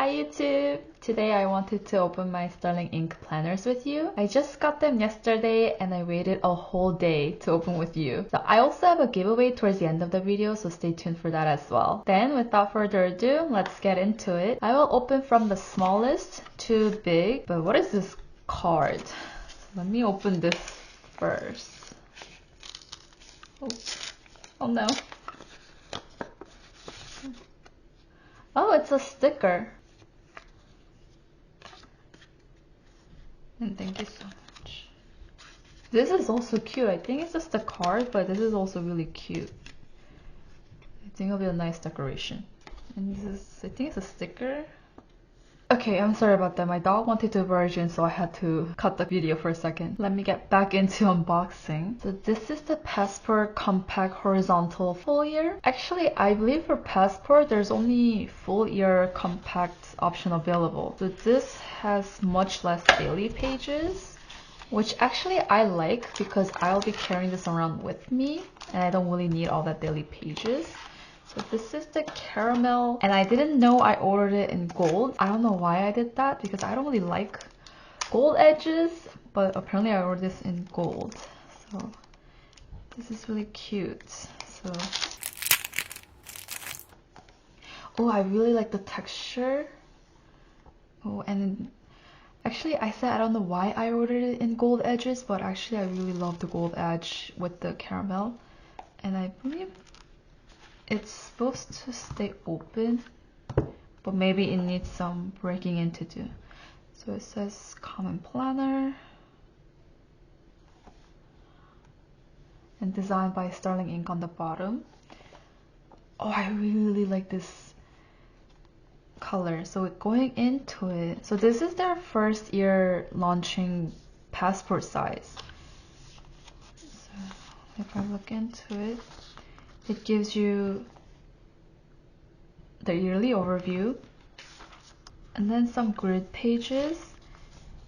Hi YouTube! Today I wanted to open my Sterling Ink planners with you. I just got them yesterday and I waited a whole day to open with you. So I also have a giveaway towards the end of the video, so stay tuned for that as well. Then without further ado, let's get into it. I will open from the smallest to big. But what is this card? So let me open this first. Oh no. Oh, it's a sticker. And thank you so much. This is also cute. I think it's just a card, but this is also really cute. I think it'll be a nice decoration. And this is, I think it's a sticker. Okay, I'm sorry about that. My dog wanted to version, so I had to cut the video for a second. Let me get back into unboxing. So this is the Passport Compact Horizontal Full Ear. Actually, I believe for Passport, there's only full ear compact option available. So this has much less daily pages, which actually I like because I'll be carrying this around with me and I don't really need all that daily pages. So this is the caramel, and I didn't know I ordered it in gold. I don't know why I did that because I don't really like gold edges, but apparently I ordered this in gold. So this is really cute. So oh, I really like the texture. Oh, and actually I said I don't know why I ordered it in gold edges, but actually I really love the gold edge with the caramel, and I believe it's supposed to stay open, but maybe it needs some breaking in to do. So it says Common Planner and designed by Sterling Ink on the bottom. Oh, I really like this color. So going into it, so this is their first year launching passport size. So if I look into it, it gives you the yearly overview, and then some grid pages,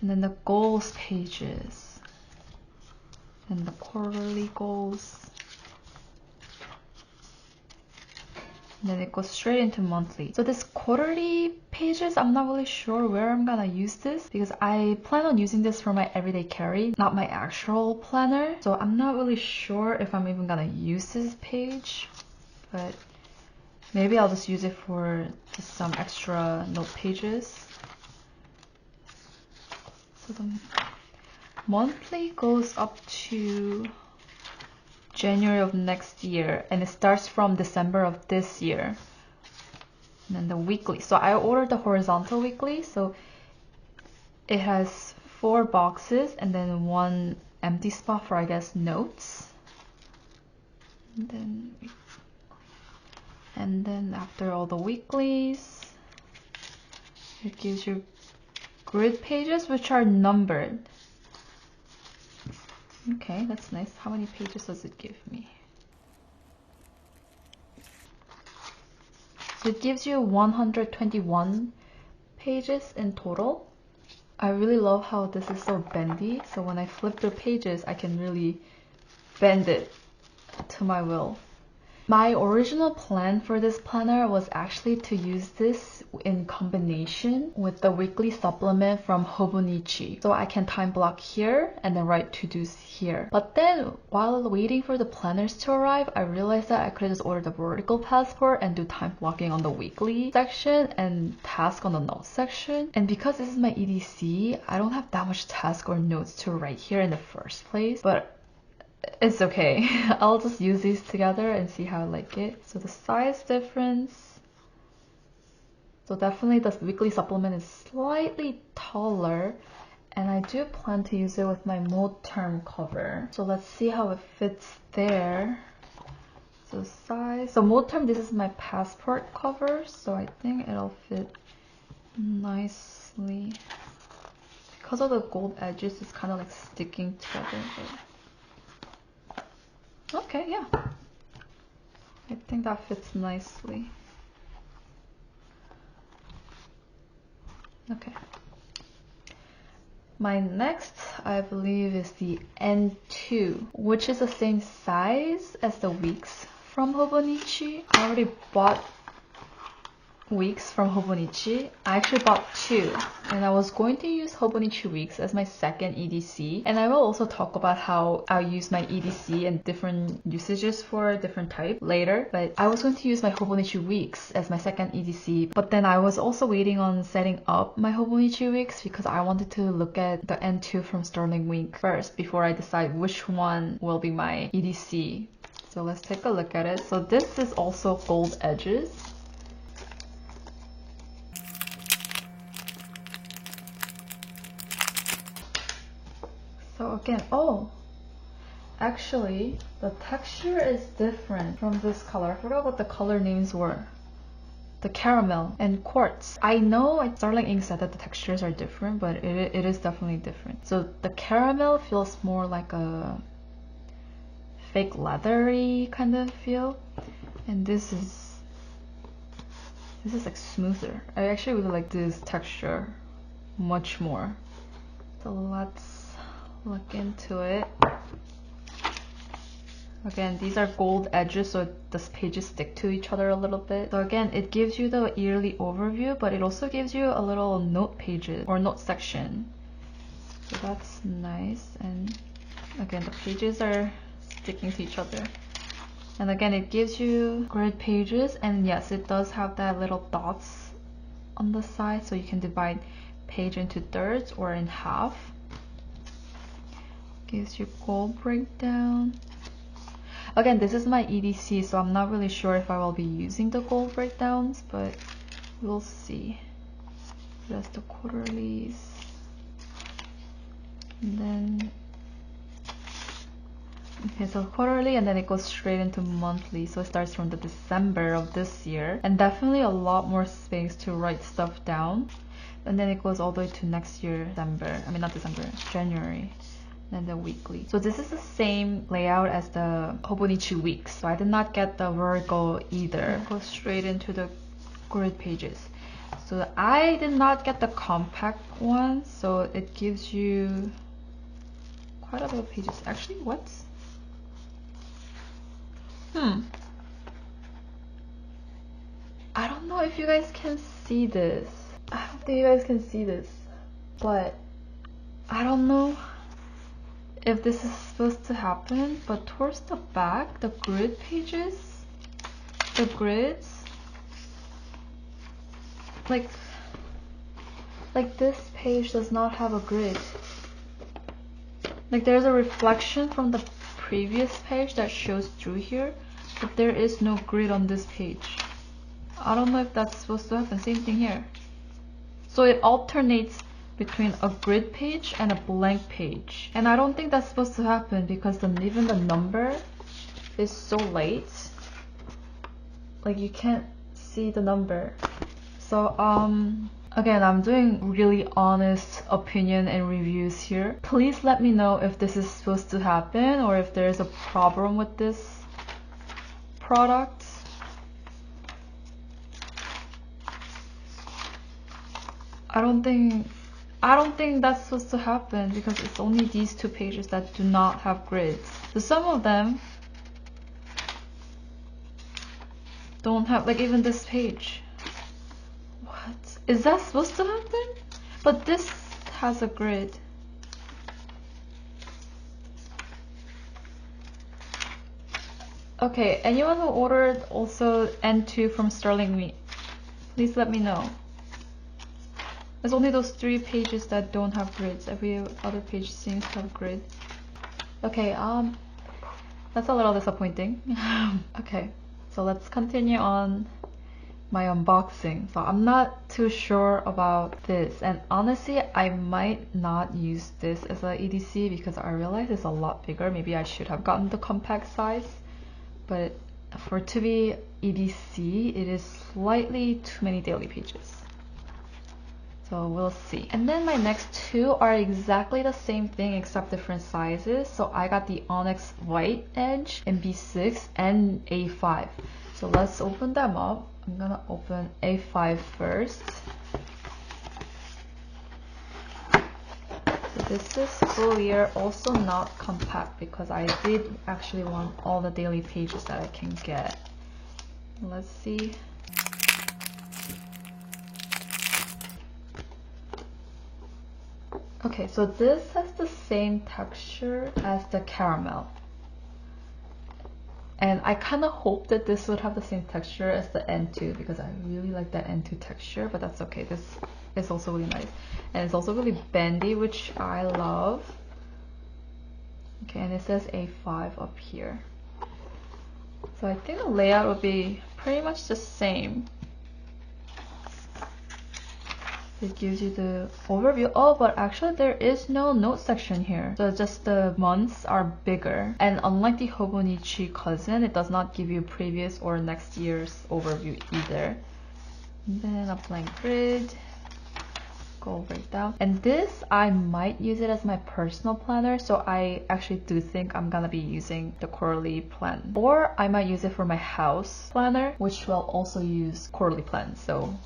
and then the goals pages, and the quarterly goals, and then it goes straight into monthly. So this quarterly pages, I'm not really sure where I'm gonna use this because I plan on using this for my everyday carry, not my actual planner. So I'm not really sure if I'm even gonna use this page, but maybe I'll just use it for just some extra note pages. So the monthly goes up to January of next year, and it starts from December of this year. And then the weekly. So I ordered the horizontal weekly, so it has 4 boxes and then 1 empty spot for, I guess, notes. And then after all the weeklies, it gives you grid pages which are numbered. Okay, that's nice. How many pages does it give me? So it gives you 121 pages in total. I really love how this is so bendy, so when I flip the pages I can really bend it to my will. My original plan for this planner was actually to use this in combination with the weekly supplement from Hobonichi. So I can time block here and then write to-dos here. But then while waiting for the planners to arrive, I realized that I could just order the vertical passport and do time blocking on the weekly section and task on the notes section. And because this is my EDC, I don't have that much task or notes to write here in the first place. But it's okay. I'll just use these together and see how I like it. So the size difference. So definitely the weekly supplement is slightly taller, and I do plan to use it with my mode term cover. So let's see how it fits there. So size. So mode term, this is my passport cover, so I think it'll fit nicely. Because of the gold edges, it's kind of like sticking together. Okay, yeah. I think that fits nicely. Okay. My next, I believe, is the N2, which is the same size as the weeks from Hobonichi. I already bought weeks from Hobonichi. I actually bought 2, and I was going to use Hobonichi weeks as my second EDC, and I will also talk about how I use my EDC and different usages for different type later, but I was going to use my Hobonichi weeks as my second EDC, but then I was also waiting on setting up my Hobonichi weeks because I wanted to look at the N2 from Sterling Week first before I decide which one will be my EDC. So let's take a look at it. So this is also gold edges. So again, oh, actually the texture is different from this color. I forgot what the color names were. The caramel and quartz. I know Starling Ink said that the textures are different, but it is definitely different. So the caramel feels more like a fake leathery kind of feel, and this is like smoother. I actually really like this texture much more. So let's look into it. Again, these are gold edges, so the pages stick to each other a little bit. So again, it gives you the yearly overview, but it also gives you a little note pages or note section. So that's nice. And again, the pages are sticking to each other. And again, it gives you grid pages, and yes, it does have that little dots on the side, so you can divide page into thirds or in half. Gives you gold breakdown. Again, this is my EDC, so I'm not really sure if I will be using the gold breakdowns, but we'll see. That's the quarterlies. And then, okay, so quarterly, and then it goes straight into monthly. So it starts from the December of this year, and definitely a lot more space to write stuff down. And then it goes all the way to next year, January. And the weekly. So this is the same layout as the Hobonichi weeks. So I did not get the Virgo either. It goes straight into the grid pages. So I did not get the compact one, so it gives you quite a bit of pages. Actually, what? I don't know if you guys can see this. I don't think you guys can see this, but I don't know if this is supposed to happen, but towards the back, the grid pages, the grids, like this page does not have a grid. Like there's a reflection from the previous page that shows through here, but there is no grid on this page. I don't know if that's supposed to happen. Same thing here. So it alternates between a grid page and a blank page, and I don't think that's supposed to happen because even the number is so late, like you can't see the number. So again, I'm doing really honest opinion and reviews here. Please let me know if this is supposed to happen or if there's a problem with this product. I don't think that's supposed to happen because it's only these 2 pages that do not have grids. So some of them don't have, like even this page. What? Is that supposed to happen? But this has a grid. Okay, anyone who ordered also N2 from Sterling Week, please let me know. There's only those 3 pages that don't have grids. Every other page seems to have grid. Okay, that's a little disappointing. Okay, so let's continue on my unboxing. So I'm not too sure about this, and honestly I might not use this as a EDC because I realize it's a lot bigger. Maybe I should have gotten the compact size, but for it to be EDC, it is slightly too many daily pages. So we'll see. And then my next 2 are exactly the same thing except different sizes. So I got the Onyx white edge in B6 and A5. So let's open them up. I'm gonna open A5 first. So this is full year, also not compact because I did actually want all the daily pages that I can get. Let's see. Okay, so this has the same texture as the caramel. And I kind of hope that this would have the same texture as the N2 because I really like that N2 texture, but that's okay. This is also really nice. And it's also really bendy, which I love. Okay, and it says A5 up here. So I think the layout will be pretty much the same. It gives you the overview. Oh, but actually there is no note section here. So just the months are bigger. And unlike the Hobonichi cousin, it does not give you previous or next year's overview either. And then a blank grid. Go right down. And this, I might use it as my personal planner. So I actually do think I'm gonna be using the quarterly plan. Or I might use it for my house planner, which will also use quarterly plans. So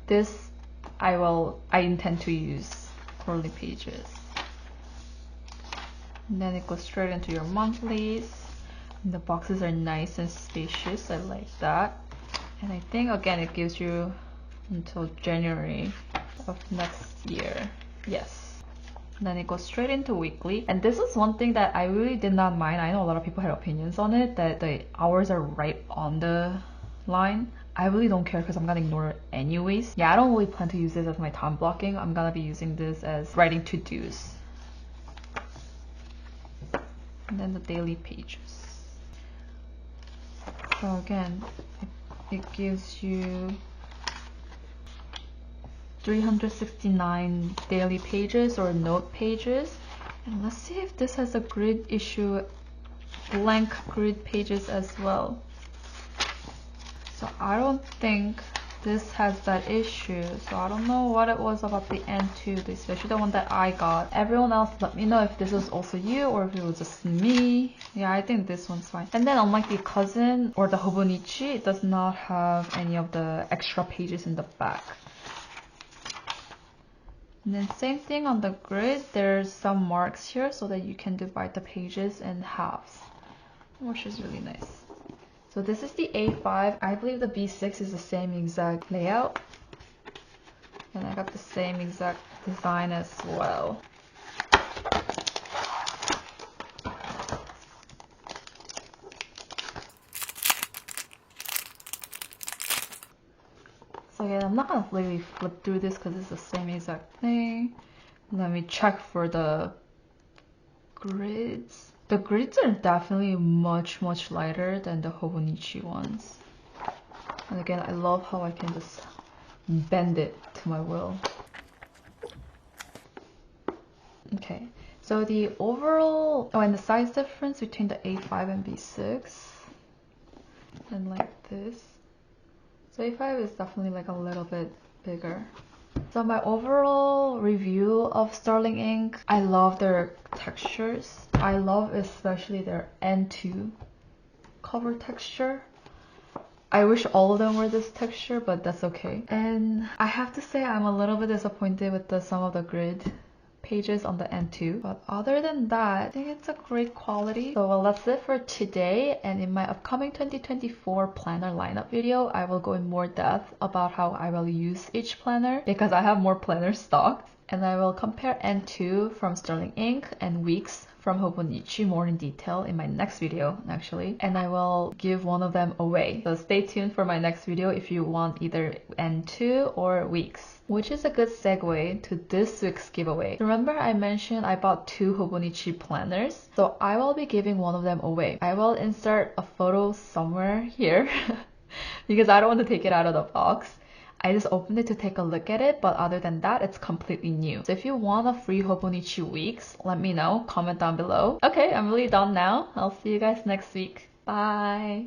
this I intend to use quarterly pages. And then it goes straight into your monthlies. And the boxes are nice and spacious. I like that. And I think again it gives you until January of next year. Yes. And then it goes straight into weekly. And this is one thing that I really did not mind. I know a lot of people had opinions on it, that the hours are right on the line. I really don't care because I'm gonna ignore it anyways. Yeah, I don't really plan to use this as my time blocking. I'm gonna be using this as writing to-dos. And then the daily pages. So again, it gives you 369 daily pages or note pages. And let's see if this has a grid issue, blank grid pages as well. So I don't think this has that issue. So I don't know what it was about the N2, especially the one that I got. Everyone else, let me know if this was also you or if it was just me. Yeah, I think this one's fine. And then unlike the cousin or the Hobonichi, it does not have any of the extra pages in the back. And then same thing on the grid, there's some marks here so that you can divide the pages in halves, which is really nice. So this is the A5. I believe the B6 is the same exact layout. And I got the same exact design as well. So again, I'm not gonna really flip through this because it's the same exact thing. Let me check for the grids. The grids are definitely much lighter than the Hobonichi ones. And again, I love how I can just bend it to my will. Okay, so the overall, and the size difference between the A5 and B6, and like this. So A5 is definitely like a little bit bigger. So my overall review of Sterling Ink, I love their textures. I love especially their N2 cover texture. I wish all of them were this texture, but that's okay. And I have to say I'm a little bit disappointed with some of the grid pages on the N2, but other than that, I think it's a great quality. So well, that's it for today, and in my upcoming 2024 planner lineup video, I will go in more depth about how I will use each planner because I have more planners stocked, and I will compare N2 from Sterling Ink and Weeks from Hobonichi more in detail in my next video actually, and I will give one of them away. So stay tuned for my next video if you want either N2 or Weeks. Which is a good segue to this week's giveaway. Remember I mentioned I bought 2 Hobonichi planners? So I will be giving one of them away. I will insert a photo somewhere here because I don't want to take it out of the box. I just opened it to take a look at it, but other than that, it's completely new. So if you want a free Hobonichi Weeks, let me know, comment down below. Okay, I'm really done now. I'll see you guys next week. Bye!